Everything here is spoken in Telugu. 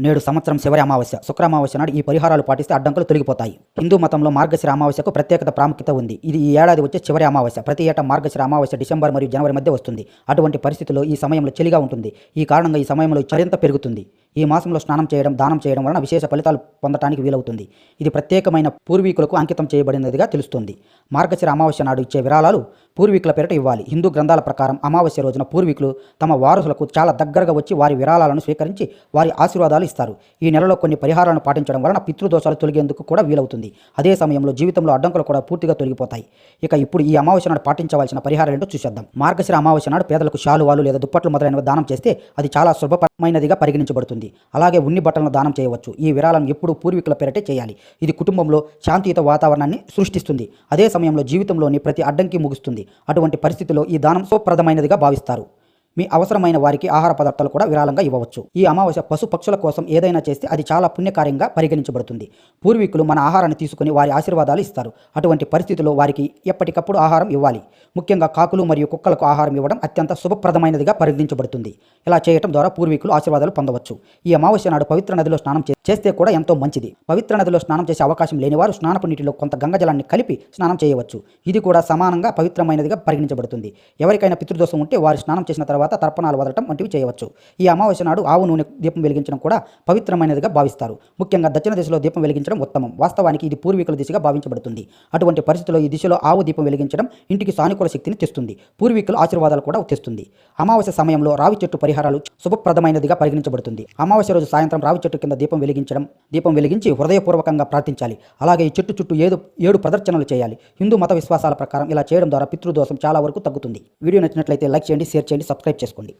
నేడు సంవత్సరం చివరి అమావాస్య శుక్ర అమావాస్య నాడు ఈ పరిహారాలు పాటిస్తే అడ్డంకులు తొలగిపోతాయి. హిందూ మతంలో మార్గశిర అమావాస్యకు ప్రత్యేకత ప్రాముఖ్యత ఉంది. ఇది ఈ ఏడాది వచ్చే చివరి అమావాస్య. ప్రతి ఏటా మార్గశిర అమావాస్య డిసెంబర్ మరియు జనవరి మధ్య వస్తుంది. అటువంటి పరిస్థితుల్లో ఈ సమయంలో చలిగా ఉంటుంది. ఈ కారణంగా ఈ సమయంలో మరింత పెరుగుతుంది. ఈ మాసంలో స్నానం చేయడం, దానం చేయడం వలన విశేష ఫలితాలు పొందడానికి వీలవుతుంది. ఇది ప్రత్యేకమైన పూర్వీకులకు అంకితం చేయబడినదిగా తెలుస్తుంది. మార్గశిర అమావాస్య నాడు ఇచ్చే విరాళాలు పూర్వీకుల పేరిట ఇవ్వాలి. హిందూ గ్రంథాల ప్రకారం అమావాస్య రోజున పూర్వీకులు తమ వారసులకు చాలా దగ్గరగా వచ్చి వారి విరాళాలను స్వీకరించి వారి ఆశీర్వాదాలు ఇస్తారు. ఈ నెలలో కొన్ని పరిహారాలను పాటించడం వలన పితృదోషాలు తొలగేందుకు కూడా వీలవుతుంది. అదే సమయంలో జీవితంలో అడ్డంకులు కూడా పూర్తిగా తొలగిపోతాయి. ఇప్పుడు ఈ అమావాస్య నాడు పాటించవలసిన పరిహారాలు ఏంటో చూసేద్దాం. మార్గశిర అమావాస్య నాడు పేదలకు శాలువాలు లేదా దుప్పట్లు మొదలైనవి దానం చేస్తే అది చాలా శుభప్రదమైనదిగా పరిగణించబడుతుంది. అలాగే ఉన్ని బట్టలను దానం చేయవచ్చు. ఈ విరాళాలను ఎప్పుడూ పూర్వీకుల పేరిటే చేయాలి. ఇది కుటుంబంలో శాంతియుత వాతావరణాన్ని సృష్టిస్తుంది. అదే సమయంలో జీవితంలోని ప్రతి అడ్డంకి ముగుస్తుంది. అటువంటి పరిస్థితిలో ఈ దానం శుభప్రదమైనదిగా భావిస్తారు. మీ అవసరమైన వారికి ఆహార పదార్థాలు కూడా విరాళంగా ఇవ్వవచ్చు. ఈ అమావాస్య పశు పక్షుల కోసం ఏదైనా చేస్తే అది చాలా పుణ్యకార్యంగా పరిగణించబడుతుంది. పూర్వీకులు మన ఆహారాన్ని తీసుకుని వారి ఆశీర్వాదాలు ఇస్తారు. అటువంటి పరిస్థితుల్లో వారికి ఎప్పటికప్పుడు ఆహారం ఇవ్వాలి. ముఖ్యంగా కాకులు మరియు కుక్కలకు ఆహారం ఇవ్వడం అత్యంత శుభప్రదమైనదిగా పరిగణించబడుతుంది. ఇలా చేయడం ద్వారా పూర్వీకులు ఆశీర్వాదాలు పొందవచ్చు. ఈ అమావాస్య నాడు పవిత్ర నదిలో స్నానం చేస్తే కూడా ఎంతో మంచిది. పవిత్ర నదిలో స్నానం చేసే అవకాశం లేనివారు స్నానపు నీటిలో కొంత గంగజలాన్ని కలిపి స్నానం చేయవచ్చు. ఇది కూడా సమానంగా పవిత్రమైనదిగా పరిగణించబడుతుంది. ఎవరికైనా పితృదోషం ఉంటే వారు స్నానం చేసిన తర్వాత తర్పణాలు వదలటం వంటివి చేయవచ్చు. ఈ అమావాస్య నాడు ఆవు నూనె దీపం వెలిగించడం కూడా పవిత్రమైనదిగా భావిస్తారు. ముఖ్యంగా దక్షిణ దిశలో దీపం వెలిగించడం ఉత్తమం. వాస్తవానికి ఇది పూర్వీకుల దిశగా భావించబడుతుంది. అటువంటి పరిస్థితుల్లో ఈ దిశలో ఆవు దీపం వెలిగించడం ఇంటికి సానుకూల శక్తిని తెస్తుంది. పూర్వీకుల ఆశీర్వాదాలు కూడా తెస్తుంది. అమావాస్య సమయంలో రావి చెట్టు పరిహారాలు శుభప్రదమైనదిగా పరిగణించబడుతుంది. అమావాస్య రోజు సాయంత్రం రావి చెట్టు కింద దీపం వెలిగించి హృదయపూర్వకంగా ప్రార్థించాలి. అలాగే ఈ చెట్టు చుట్టూ 7 ప్రదర్శనలు చేయాలి. హిందూ మత విశ్వాసాల ప్రకారం ఇలా చేయడం ద్వారా పితృదోషం చాలా వరకు తగ్గుతుంది. వీడియో నచ్చినట్లయితే లైక్ చేయండి, షేర్ చేయండి, సబ్స్క్రైబ్ చేసుకోండి.